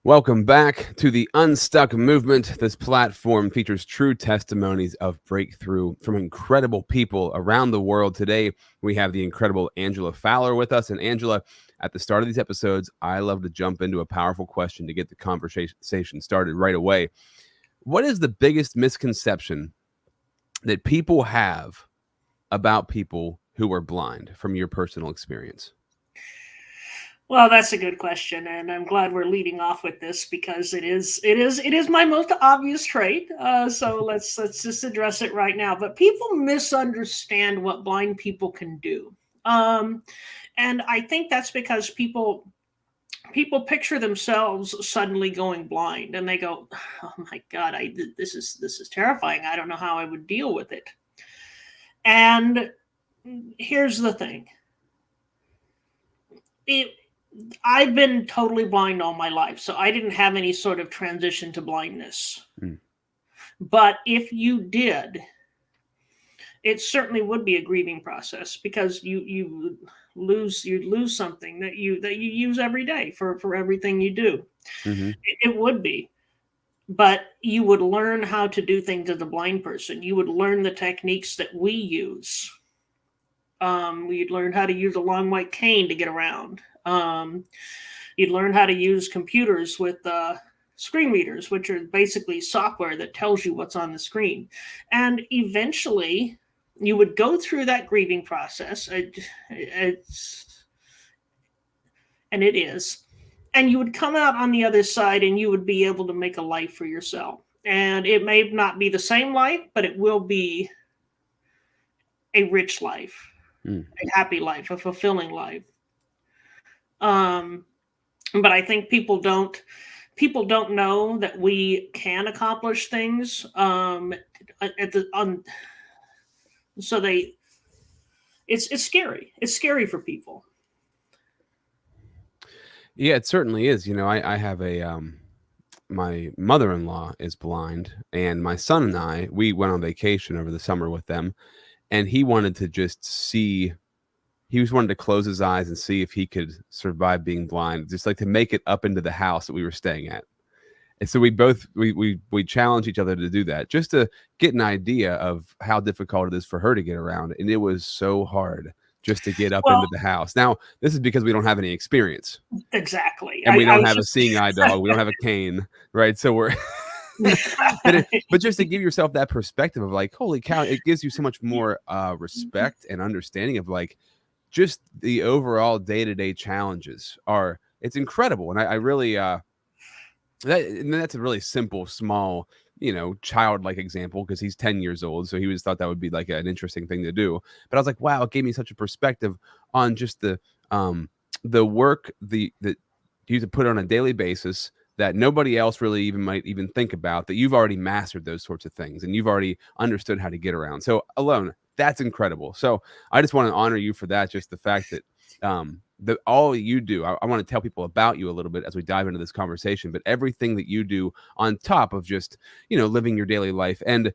Welcome back to the Unstuck movement. This platform features true testimonies of breakthrough from incredible people around the world. Today, we have the incredible Angela Fowler with us. And Angela, at the start of these episodes, I love to jump into a powerful question to get the conversation started right away. What is the biggest misconception that people have about people who are blind from your personal experience? Well, that's a good question, and I'm glad we're leading off with this because it is my most obvious trait. So let's just address it right now. But people misunderstand what blind people can do, um, and I think that's because people picture themselves suddenly going blind, and they go, "Oh my God, this is terrifying. I don't know how I would deal with it." And here's the thing. It, I've been totally blind all my life, so I didn't have any sort of transition to blindness. Mm. But if you did, it certainly would be a grieving process because you lose something that you use every day for everything you do. Mm-hmm. It would be. But you would learn how to do things as a blind person. You would learn the techniques that we use. You'd learn how to use a long white cane to get around. You'd learn how to use computers with screen readers, which are basically software that tells you what's on the screen. And eventually, you would go through that grieving process. It's, and it is. And you would come out on the other side and you would be able to make a life for yourself. And it may not be the same life, but it will be a rich life, Mm. a happy life, a fulfilling life. Um, but I think people don't know that we can accomplish things. At the on so they it's scary. It's scary for people. Yeah, it certainly is. I have my mother-in-law is blind, and my son and we went on vacation over the summer with them, and he wanted to just see. He just wanted to close his eyes and see if he could survive being blind, just like to make it up into the house that we were staying at. And so we both we challenged each other to do that, just to get an idea of how difficult it is for her to get around. And it was so hard just to get up Well, into the house. Now, this is because we don't have any experience, exactly. and we I don't was have a just seeing eye dog. We don't have a cane, right? So we're but just to give yourself that perspective of like, holy cow, it gives you so much more respect and understanding of like just the overall day-to-day challenges are it's incredible. And I really that's a really simple, small, childlike example because he's 10 years old. So he was thought that would be like an interesting thing to do. But I was like, wow, it gave me such a perspective on just the work that you have to put on a daily basis that nobody else really even might even think about, that you've already mastered those sorts of things and you've already understood how to get around. So alone, that's incredible. So I just want to honor you for that. Just the fact that that all you do, I want to tell people about you a little bit as we dive into this conversation, but everything that you do on top of just, living your daily life. And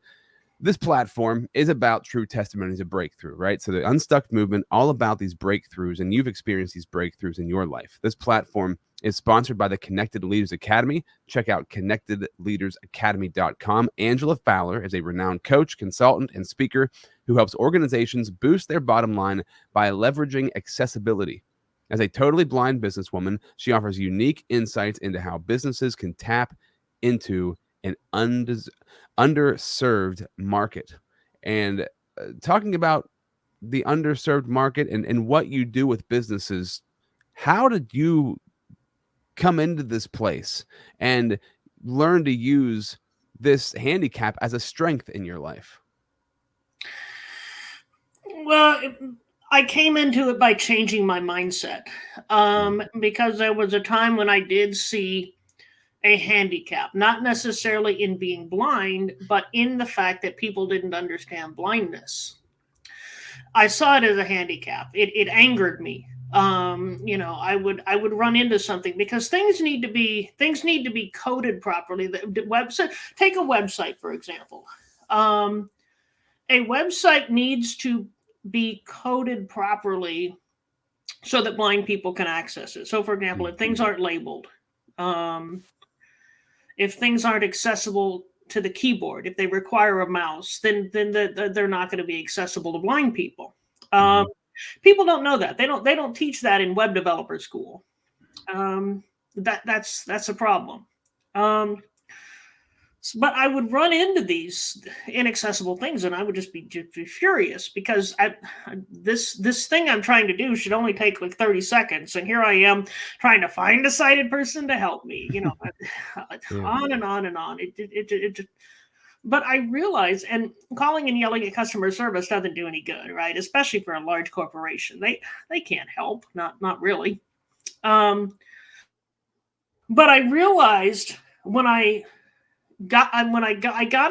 this platform is about true testimonies of breakthrough, right? So the Unstuck movement, all about these breakthroughs, and you've experienced these breakthroughs in your life. This platform is sponsored by the Connected Leaders Academy. Check out connectedleadersacademy.com. Angela Fowler is a renowned coach, consultant, and speaker who helps organizations boost their bottom line by leveraging accessibility. As a totally blind businesswoman, she offers unique insights into how businesses can tap into an underserved market. And talking about the underserved market and what you do with businesses, how did you come into this place and learn to use this handicap as a strength in your life? well, I came into it by changing my mindset. Because there was a time when I did see a handicap, not necessarily in being blind, but in the fact that people didn't understand blindness. I saw it as a handicap. It angered me. I would run into something because things need to be coded properly. The website, take a website for example. Um, a website needs to be coded properly so that blind people can access it. So, for example, if things aren't labeled, um, If things aren't accessible to the keyboard, if they require a mouse, then they're not going to be accessible to blind people. Mm-hmm. People don't know that. They don't teach that in web developer school. That's a problem. Um, but I would run into these inaccessible things, and I would just be furious because this thing I'm trying to do should only take like 30 seconds, and here I am trying to find a sighted person to help me. Yeah. On and on and on. But I realize, and calling and yelling at customer service doesn't do any good, right? Especially for a large corporation, they can't help, not really. But I realized I got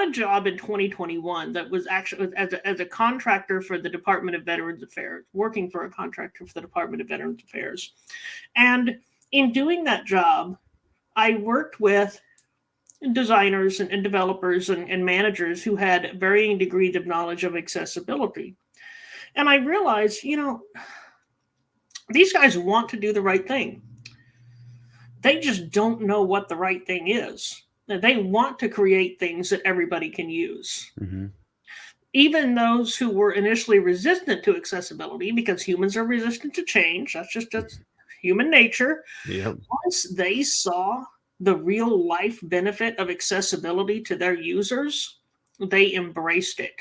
a job in 2021 that was actually as a contractor for the Department of Veterans Affairs, working for a contractor for the Department of Veterans Affairs. And in doing that job, I worked with designers and developers and managers who had varying degrees of knowledge of accessibility. And I realized, these guys want to do the right thing. They just don't know what the right thing is. They want to create things that everybody can use. Mm-hmm. Even those who were initially resistant to accessibility, because humans are resistant to change, that's human nature. Yep. Once they saw the real life benefit of accessibility to their users, they embraced it.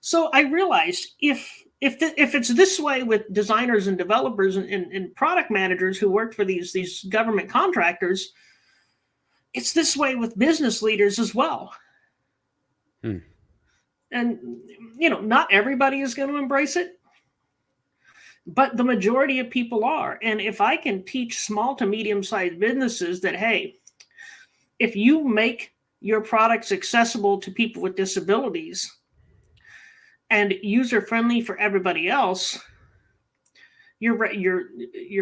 So I realized if it's this way with designers and developers and product managers who work for these government contractors, it's this way with business leaders as well. And not everybody is going to embrace it, but the majority of people are. And if I can teach small to medium-sized businesses that, hey, if you make your products accessible to people with disabilities and user-friendly for everybody else, your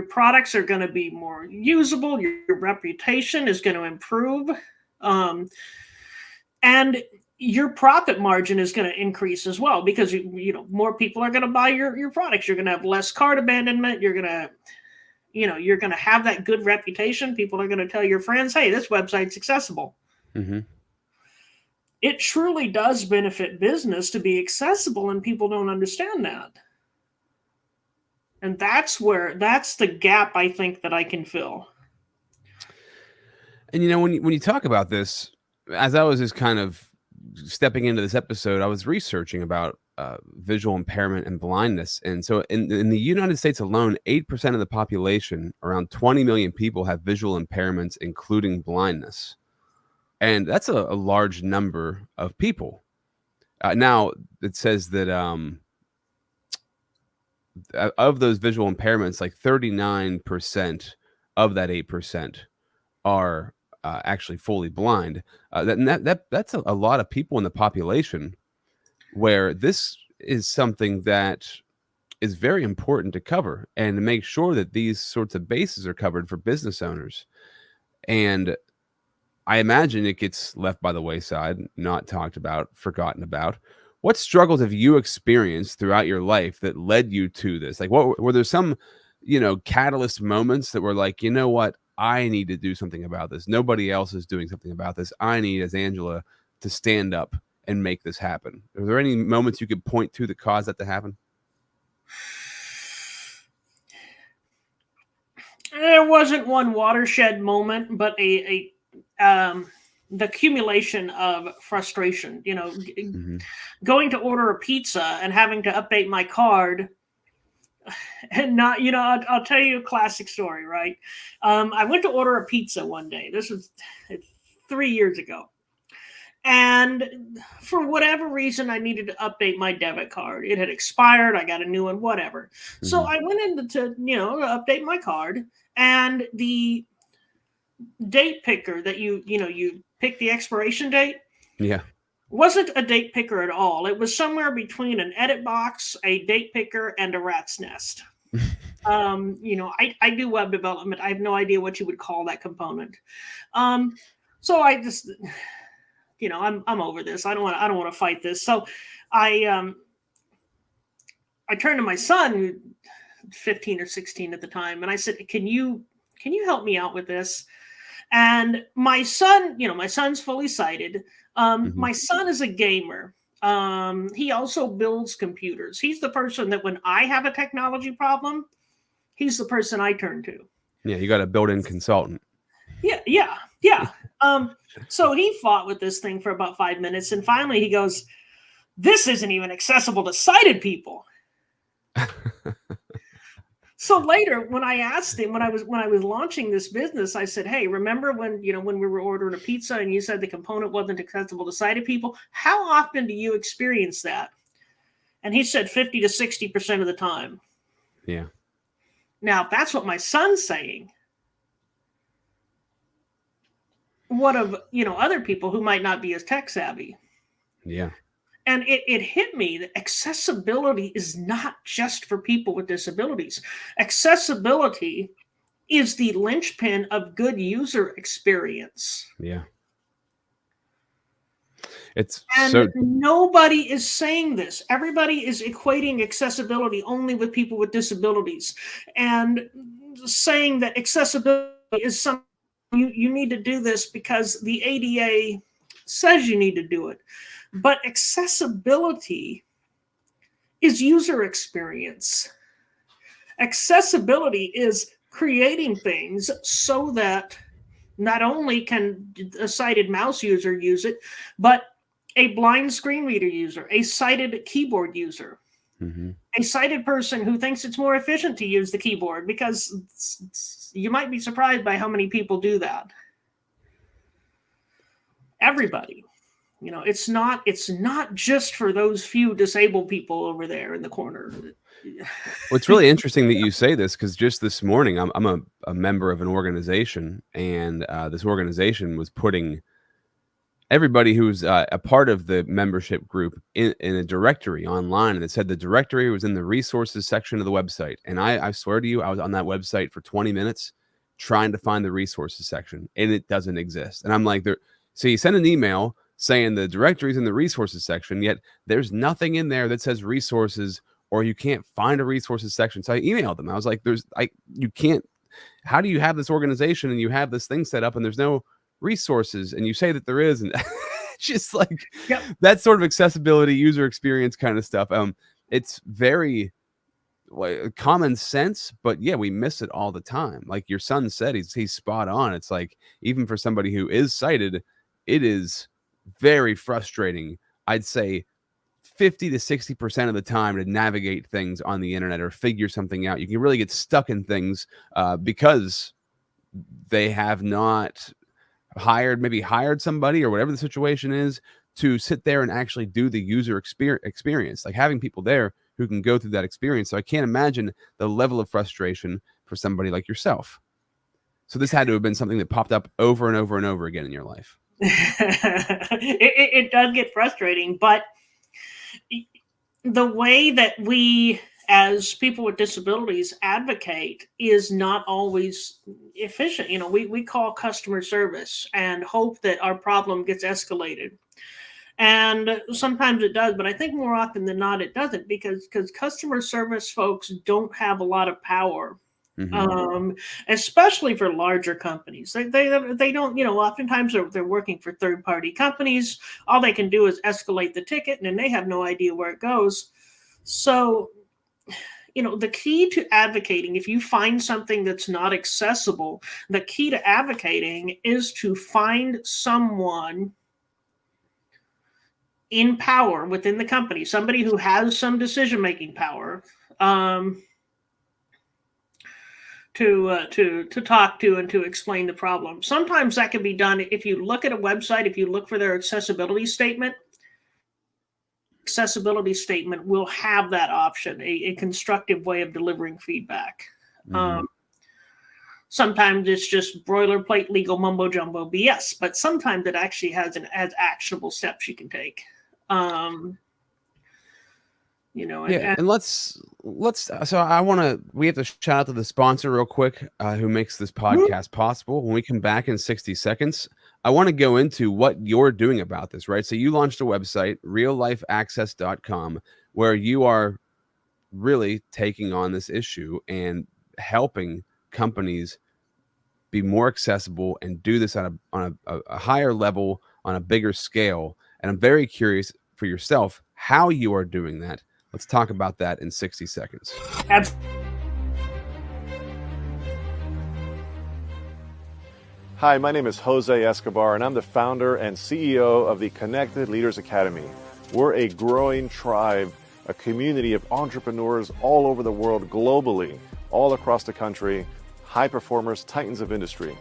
products are going to be more usable. Your reputation is going to improve, and your profit margin is going to increase as well, because more people are going to buy your products. You're going to have less cart abandonment. You're going to have that good reputation. People are going to tell your friends, hey, this website's accessible. Mm-hmm. It truly does benefit business to be accessible, and people don't understand that. And that's the gap I think that I can fill. And when you talk about this, as I was just kind of stepping into this episode, I was researching about visual impairment and blindness. And so in the United States alone, 8% of the population, around 20 million people, have visual impairments, including blindness. And that's a large number of people. Now, it says that of those visual impairments, like 39% of that 8% are actually fully blind. That's a lot of people in the population, where this is something that is very important to cover and to make sure that these sorts of bases are covered for business owners. And I imagine it gets left by the wayside, not talked about, forgotten about. What struggles have you experienced throughout your life that led you to this? Like, what were there some, catalyst moments that were like, you know what, I need to do something about this. Nobody else is doing something about this. I need, as Angela, to stand up and make this happen. Are there any moments you could point to that caused that to happen? There wasn't one watershed moment, but the accumulation of frustration. Going to order a pizza and having to update my card, and not, I'll tell you a classic story, right? I went to order a pizza one day. This was 3 years ago. And for whatever reason, I needed to update my debit card. It had expired. I got a new one, whatever. Mm-hmm. So I went in to update my card, and the date picker that you pick the expiration date. Yeah. Wasn't a date picker at all. It was somewhere between an edit box, a date picker, and a rat's nest. I do web development. I have no idea what you would call that component. So I just, I'm over this. I don't want to fight this. So I turned to my son, who 15 or 16 at the time, and I said, can you help me out with this? And my son, my son's fully sighted. Mm-hmm. My son is a gamer. He also builds computers. He's the person that when I have a technology problem, he's the person I turn to. Yeah, you got a built-in consultant. Yeah. So he fought with this thing for about 5 minutes, and finally he goes, "This isn't even accessible to sighted people." So later, when I asked him, when I was launching this business, I said, "Hey, remember when when we were ordering a pizza and you said the component wasn't accessible to sighted people? How often do you experience that?" And he said 50 to 60% of the time. Yeah. Now, if that's what my son's saying, what of other people who might not be as tech savvy? Yeah. And it hit me that accessibility is not just for people with disabilities. Accessibility is the linchpin of good user experience. Yeah. It's And nobody is saying this. Everybody is equating accessibility only with people with disabilities and saying that accessibility is something you need to do this because the ADA says you need to do it. But accessibility is user experience. Accessibility is creating things so that not only can a sighted mouse user use it, but a blind screen reader user, a sighted keyboard user, a sighted person who thinks it's more efficient to use the keyboard, because you might be surprised by how many people do that. Everybody. It's not just for those few disabled people over there in the corner. Well, it's really interesting that you say this, because just this morning, I'm a member of an organization, and this organization was putting everybody who's a part of the membership group in a directory online, and it said the directory was in the resources section of the website. And I swear to you, I was on that website for 20 minutes trying to find the resources section, and it doesn't exist. And I'm like, so you send an email saying the directory's in the resources section, yet there's nothing in there that says resources, or you can't find a resources section. So I emailed them. I was like, you can't, how do you have this organization and you have this thing set up and there's no resources, and you say that there is? And just like that sort of accessibility, user experience kind of stuff. It's very common sense, but yeah, we miss it all the time. Like your son said, he's spot on. It's like, even for somebody who is sighted, it is very frustrating, I'd say 50 to 60% of the time, to navigate things on the internet or figure something out. You can really get stuck in things because they have not hired somebody, or whatever the situation is, to sit there and actually do the user experience, like having people there who can go through that experience. So I can't imagine the level of frustration for somebody like yourself. So this had to have been something that popped up over and over and over again in your life. It does get frustrating, but the way that we as people with disabilities advocate is not always efficient. We call customer service and hope that our problem gets escalated. And sometimes it does, but I think more often than not it doesn't, because customer service folks don't have a lot of power. Especially for larger companies. They don't, oftentimes they're working for third-party companies. All they can do is escalate the ticket, and then they have no idea where it goes. So, the key to advocating, if you find something that's not accessible, the key to advocating is to find someone in power within the company, somebody who has some decision-making power, to talk to and to explain the problem. Sometimes that can be done if you look at a website, if you look for their accessibility statement will have that option, a constructive way of delivering feedback. Sometimes it's just boilerplate legal mumbo jumbo BS, but sometimes it actually has actionable steps you can take. And let's so we have to shout out to the sponsor real quick, who makes this podcast possible. When we come back in 60 seconds, I want to go into what you're doing about this, right? So you launched a website, reallifeaccess.com, where you are really taking on this issue and helping companies be more accessible and do this on a higher level, on a bigger scale. And I'm very curious for yourself how you are doing that. Let's talk about that in 60 seconds. Hi, my name is Jose Escobar, and I'm the founder and CEO of the Connected Leaders Academy. We're a growing tribe, a community of entrepreneurs all over the world, globally, all across the country, high performers, titans of industry.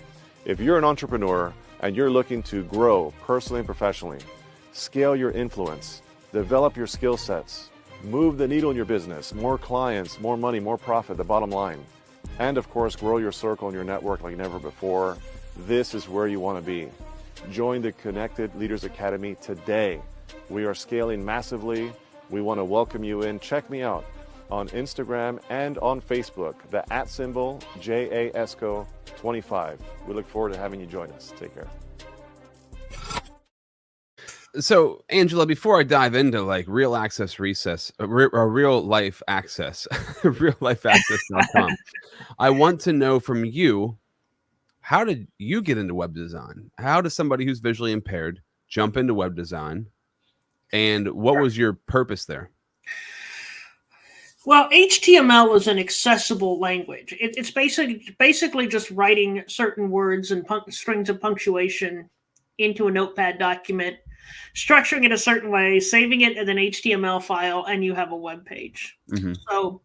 If you're an entrepreneur and you're looking to grow personally and professionally, scale your influence, develop your skill sets, move the needle in your business, more clients, more money, more profit, the bottom line, and of course, grow your circle and your network like never before, this is where you want to be. Join the Connected Leaders Academy today. We are scaling massively. We want to welcome you in. Check me out on Instagram and on Facebook, the @ JAESCO25. We look forward to having you join us. Take care. So, Angela, before I dive into like real access recess, or real life access, reallifeaccess.com, I want to know from you, how did you get into web design? How does somebody who's visually impaired jump into web design? And what was your purpose there? Well, HTML is an accessible language. It's basically just writing certain words and strings of punctuation into a notepad document, structuring it a certain way, saving it as an HTML file, and you have a web page. Mm-hmm. So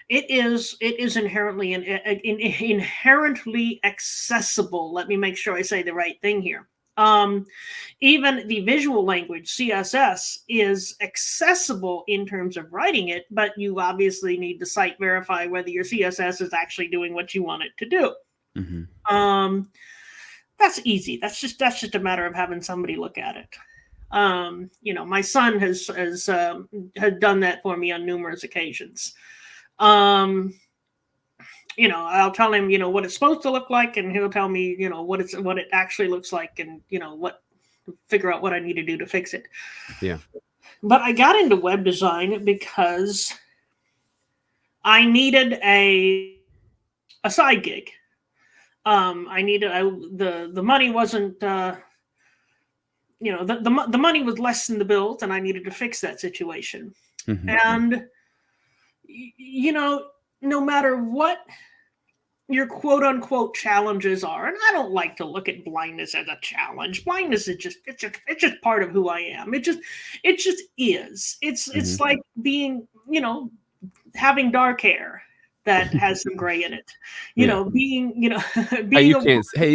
it is inherently inherently accessible. Let me make sure I say the right thing here. Even the visual language, CSS, is accessible in terms of writing it, but you obviously need to site verify whether your CSS is actually doing what you want it to do. Mm-hmm. That's easy. That's just a matter of having somebody look at it. My son has done that for me on numerous occasions. I'll tell him, what it's supposed to look like, and he'll tell me, what it actually looks like, and figure out what I need to do to fix it. Yeah. But I got into web design because I needed a side gig. The money wasn't, the money was less than the bills, and I needed to fix that situation. Mm-hmm. And, no matter what your quote unquote challenges are, and I don't like to look at blindness as a challenge. Blindness is just part of who I am. It just is. It's like being, having dark hair that has some gray in it. Being you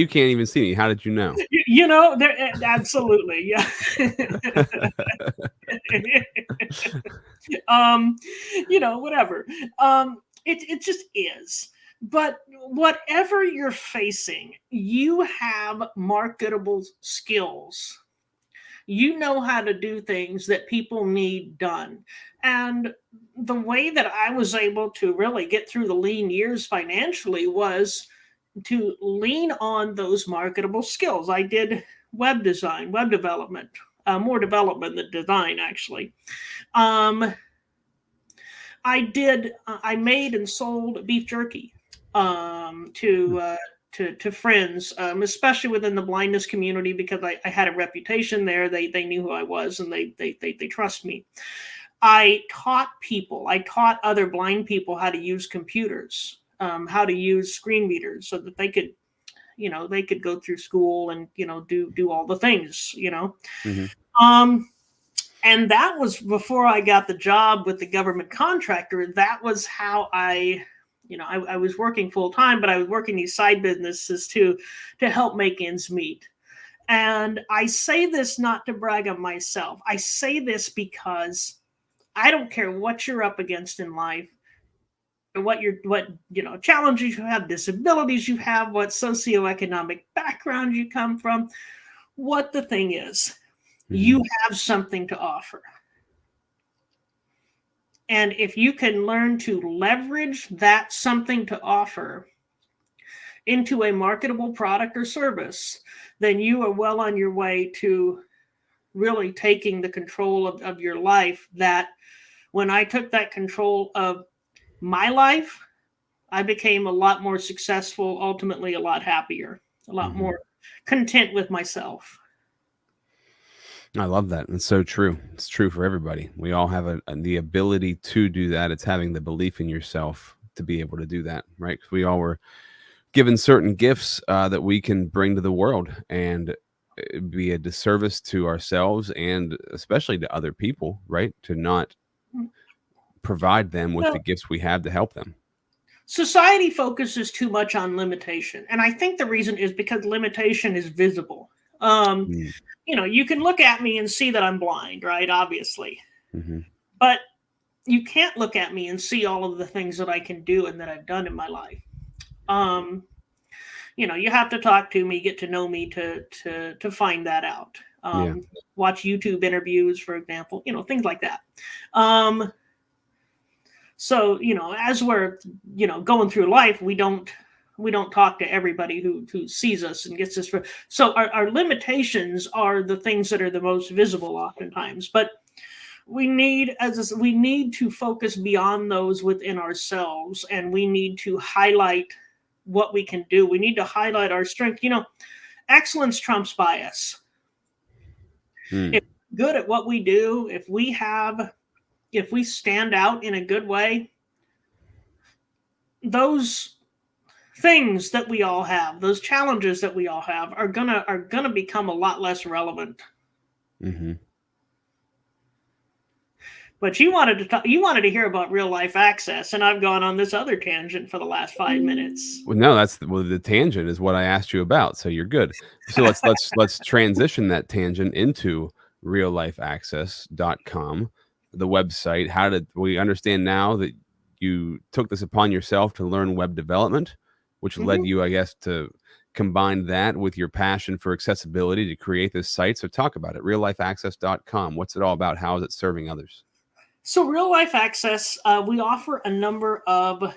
can't even see me. How did you know? There absolutely, yeah. Whatever. It just is. But whatever you're facing, you have marketable skills. You know how to do things that people need done. And the way that I was able to really get through the lean years financially was to lean on those marketable skills. I did web design, web development, more development than design, actually. I made and sold beef jerky to friends, especially within the blindness community, because I had a reputation there. They knew who I was, and they trust me. I taught other blind people how to use computers, how to use screen readers, so that they could go through school and do all the things. Mm-hmm. And that was before I got the job with the government contractor. That was how I was working full time, but I was working these side businesses to help make ends meet. And I say this not to brag on myself. I say this because I don't care what you're up against in life, what challenges you have, disabilities you have, what socioeconomic background you come from. What the thing is, you have something to offer. And if you can learn to leverage that something to offer into a marketable product or service, then you are well on your way to really taking the control of your life. That when I took that control of my life, I became a lot more successful, ultimately a lot happier, a lot more content with myself. I love that. It's so true. It's true for everybody. We all have the ability to do that. It's having the belief in yourself to be able to do that, right? 'Cause we all were given certain gifts that we can bring to the world, and it'd be a disservice to ourselves and especially to other people, right? To not provide them with the Well, gifts we have to help them. society focuses too much on limitation. And I think the reason is because limitation is visible. Mm. You can look at me and see that I'm blind, right? Obviously. Mm-hmm. But you can't look at me and see all of the things that I can do and that I've done in my life. You have to talk to me, get to know me to find that out. Yeah. Watch YouTube interviews, for example, things like that. So, as we're, going through life, we don't talk to everybody who sees us and gets us. So our limitations are the things that are the most visible oftentimes, but we need to focus beyond those within ourselves, and we need to highlight what we can do. We need to highlight our strength. Excellence trumps bias. If we're good at what we do, if we stand out in a good way, those things that we all have, those challenges that we all have, are gonna become a lot less relevant. Mm-hmm. But you wanted to hear about real life access, and I've gone on this other tangent for the last 5 minutes. Well, no, the tangent is what I asked you about, so you're good. So let's transition that tangent into reallifeaccess.com, the website. How did we understand now that you took this upon yourself to learn web development, which led you, I guess, to combine that with your passion for accessibility to create this site. So talk about it. Reallifeaccess.com. What's it all about? How is it serving others? So Real Life Access, we offer a number of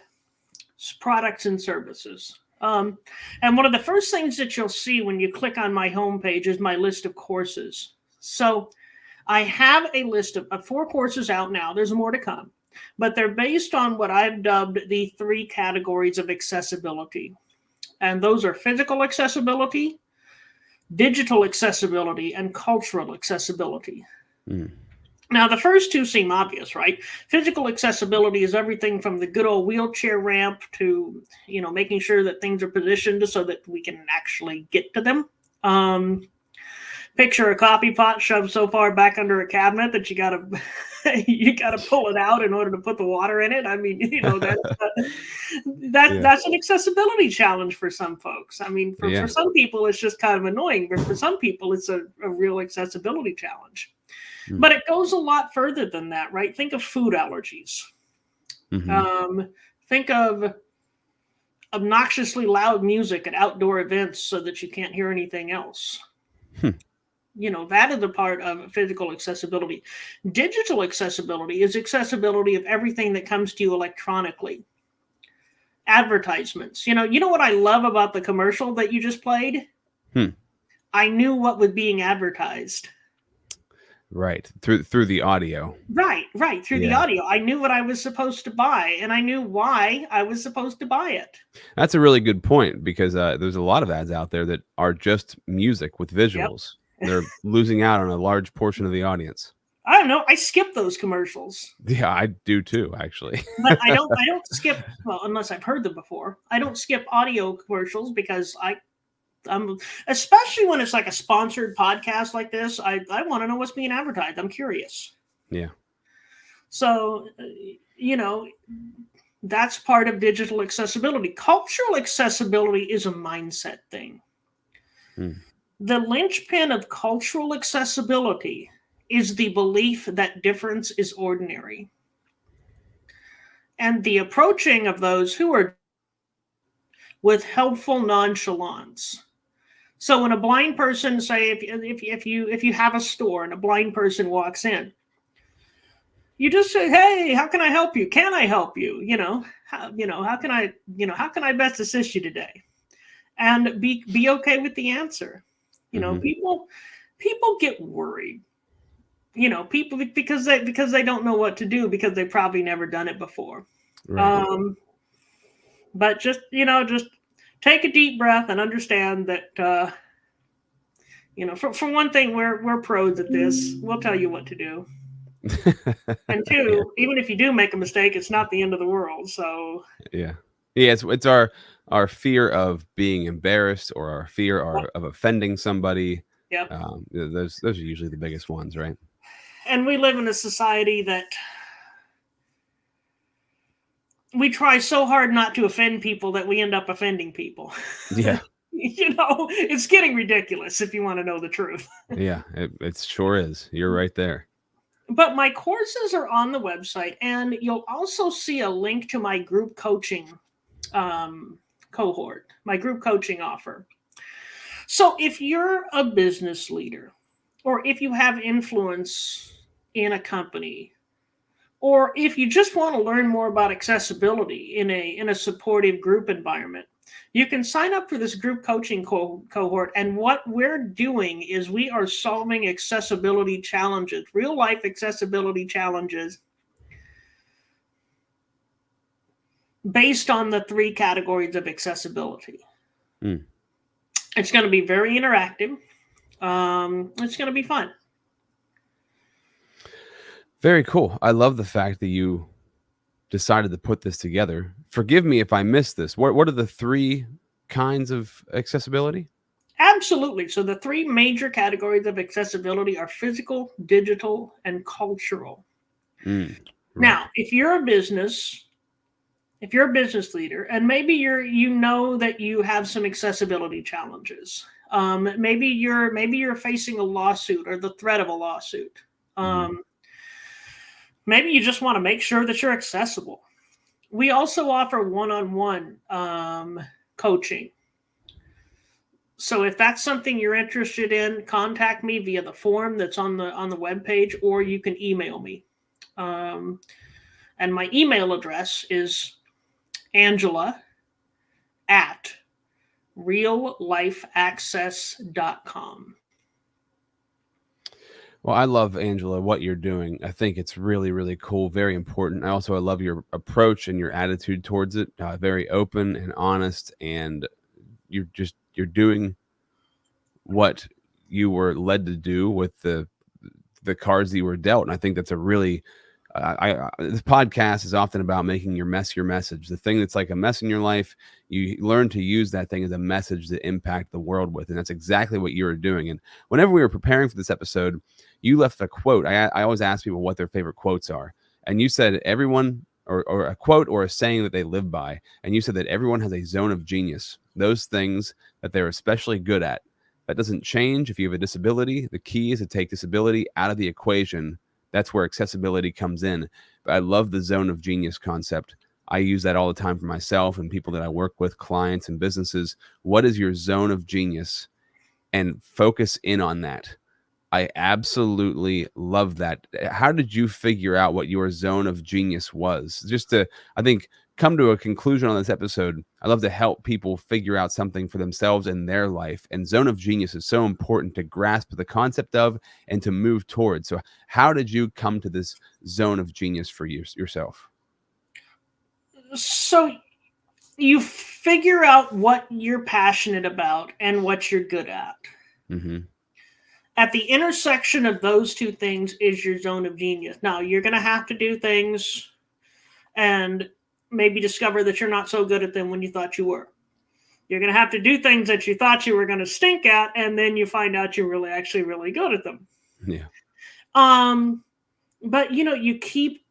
products and services. And one of the first things that you'll see when you click on my homepage is my list of courses. So I have a list of 4 courses out now. There's more to come, but they're based on what I've dubbed the 3 categories of accessibility. And those are physical accessibility, digital accessibility, and cultural accessibility. Now, the first 2 seem obvious, right? Physical accessibility is everything from the good old wheelchair ramp to, making sure that things are positioned so that we can actually get to them. Picture a coffee pot shoved so far back under a cabinet that you gotta pull it out in order to put the water in it. I mean, that's an accessibility challenge for some folks. I mean, for some people, it's just kind of annoying, but for some people, it's a real accessibility challenge. But it goes a lot further than that, right? Think of food allergies. Think of obnoxiously loud music at outdoor events so that you can't hear anything else. That is a part of physical accessibility. Digital accessibility is accessibility of everything that comes to you electronically. Advertisements. You know what I love about the commercial that you just played? I knew what was being advertised. Right. Through the audio. Right. Through the audio. I knew what I was supposed to buy, and I knew why I was supposed to buy it. That's a really good point, because there's a lot of ads out there that are just music with visuals. Yep. They're losing out on a large portion of the audience. I don't know. I skip those commercials. Yeah, I do too, actually. But I don't skip, well, unless I've heard them before. I don't skip audio commercials because I'm especially when it's like a sponsored podcast like this. I want to know what's being advertised. I'm curious. Yeah. So, that's part of digital accessibility. Cultural accessibility is a mindset thing. The linchpin of cultural accessibility is the belief that difference is ordinary, and the approaching of those who are with helpful nonchalance. So when a blind person, say, if you have a store and a blind person walks in, you just say, "Hey, how can I help you? Can I help you? How can I best assist you today?" And be okay with the answer. People get worried. People because they don't know what to do because they've probably never done it before. Right. But just take a deep breath and understand that, for one thing, we're pros at this. We'll tell you what to do. And two, even if you do make a mistake, it's not the end of the world. So yeah, it's our fear of being embarrassed or our fear of offending somebody. Yeah, those are usually the biggest ones, right? And we live in a society that we try so hard not to offend people that we end up offending people. Yeah. It's getting ridiculous if you want to know the truth. Yeah, it sure is. You're right there. But my courses are on the website, and you'll also see a link to my group coaching cohort, my group coaching offer. So if you're a business leader, or if you have influence in a company, or if you just want to learn more about accessibility in a supportive group environment, you can sign up for this group coaching cohort. And what we're doing is we are solving accessibility challenges, real life accessibility challenges, based on the 3 categories of accessibility. It's going to be very interactive. It's going to be fun. Very cool. I love the fact that you decided to put this together. Forgive me if I missed this. What are the 3 kinds of accessibility? Absolutely. So the 3 major categories of accessibility are physical, digital, and cultural. Right. Now, if you're a business leader, and maybe you know that you have some accessibility challenges. Maybe you're facing a lawsuit or the threat of a lawsuit. Maybe you just want to make sure that you're accessible. We also offer one-on-one coaching. So if that's something you're interested in, contact me via the form that's on the webpage, or you can email me. And my email address is angela@reallifeaccess.com. Well, I love, Angela, what you're doing. I think it's really, really cool, very important. I love your approach and your attitude towards it. Very open and honest, and you're doing what you were led to do with the cards that you were dealt. And I think that's a really this podcast is often about making your mess your message. The thing that's like a mess in your life, you learn to use that thing as a message to impact the world with. And that's exactly what you were doing. And whenever we were preparing for this episode, you left a quote. I always ask people what their favorite quotes are. And you said everyone, or a quote or a saying that they live by. And you said that everyone has a zone of genius, those things that they're especially good at. That doesn't change if you have a disability. The key is to take disability out of the equation. That's where accessibility comes in. But I love the zone of genius concept. I use that all the time for myself and people that I work with, clients and businesses. What is your zone of genius? And focus in on that. I absolutely love that. How did you figure out what your zone of genius was? Just to, I think, come to a conclusion on this episode, I love to help people figure out something for themselves in their life. And zone of genius is so important to grasp the concept of and to move towards. So how did you come to this zone of genius for yourself? So you figure out what you're passionate about and what you're good at. At the intersection of those 2 things is your zone of genius. Now, you're going to have to do things and maybe discover that you're not so good at them when you thought you were. You're going to have to do things that you thought you were going to stink at, and then you find out you're really good at them. Yeah. But you keep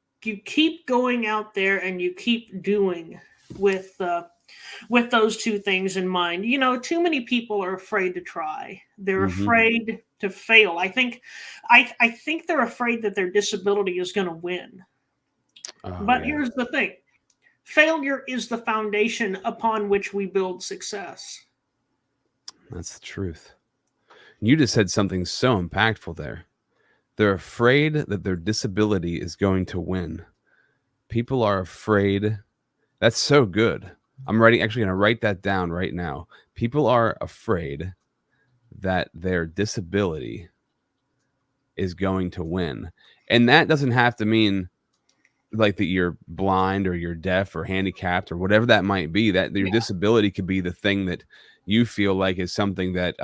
going out there and you keep doing with those 2 things in mind. Too many people are afraid to try. They're afraid to fail. I think they're afraid that their disability is going to win. But here's the thing. Failure is the foundation upon which we build success. That's the truth. You just said something so impactful there. They're afraid that their disability is going to win. People are afraid. That's so good. I'm actually going to write that down right now. People are afraid that their disability is going to win. And that doesn't have to mean like that you're blind or you're deaf or handicapped or whatever that might be, that your disability could be the thing that you feel like is something that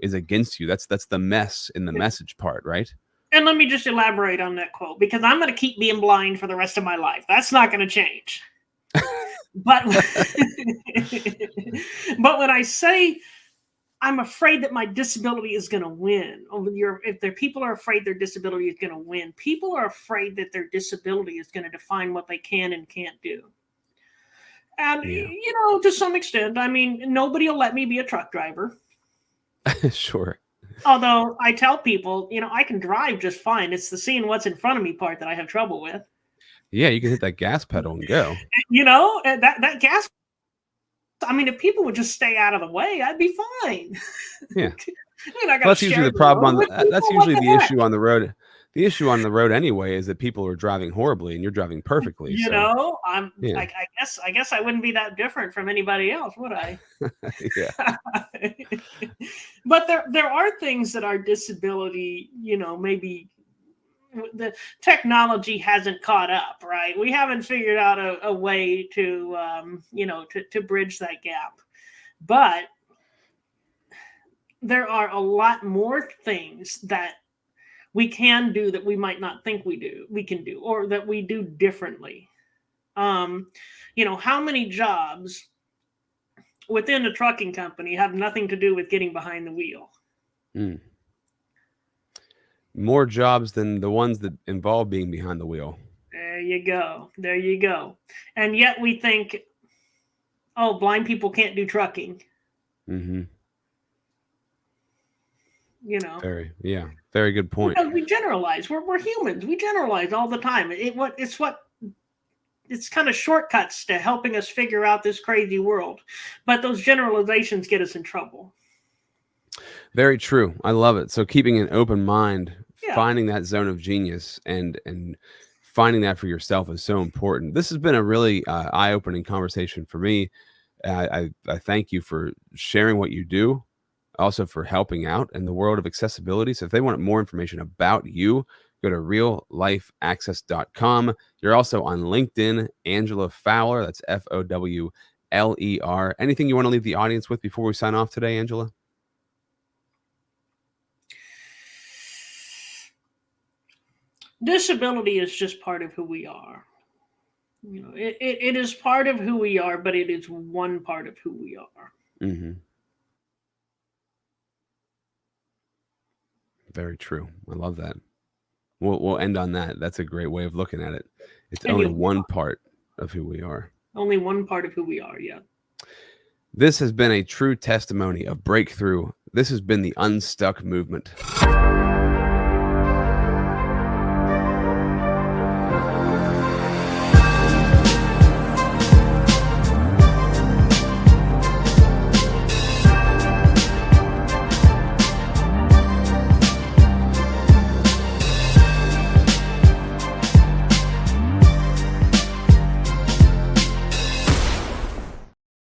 is against you. That's the mess in the message part, right? And let me just elaborate on that quote, because I'm going to keep being blind for the rest of my life. That's not going to change. But but when I say I'm afraid that my disability is going to win, if people are afraid their disability is going to win, people are afraid that their disability is going to define what they can and can't do. And, to some extent, I mean, nobody will let me be a truck driver. Sure. Although I tell people, I can drive just fine. It's the seeing what's in front of me part that I have trouble with. Yeah, you can hit that gas pedal and go. That gas. I mean, if people would just stay out of the way, I'd be fine. Yeah. That's usually the problem. That's usually the issue on the road. The issue on the road anyway is that people are driving horribly and you're driving perfectly. I guess I wouldn't be that different from anybody else, would I? Yeah. But there are things that our disability, maybe the technology hasn't caught up, right? We haven't figured out a way to bridge that gap. But there are a lot more things that we can do that we might not think we can do, or that we do differently. How many jobs within a trucking company have nothing to do with getting behind the wheel? More jobs than the ones that involve being behind the wheel. There you go. And yet we think, oh, blind people can't do trucking. Mm-hmm. Very good point. Because we generalize. We're humans. We generalize all the time. It's kind of shortcuts to helping us figure out this crazy world. But those generalizations get us in trouble. Very true. I love it. So keeping an open mind, finding that zone of genius and finding that for yourself is so important. This has been a really eye-opening conversation for me. I thank you for sharing what you do, also for helping out in the world of accessibility. So if they want more information about you, go to reallifeaccess.com. You're also on LinkedIn, Angela Fowler. That's Fowler. Anything you want to leave the audience with before we sign off today, Angela? Disability is just part of who we are. It is part of who we are, but it is one part of who we are. Mm-hmm. Very true. I love that. We'll end on that. That's a great way of looking at it. It's only one part of who we are. Only one part of who we are, yeah. This has been a true testimony of breakthrough. This has been the Unstuck movement.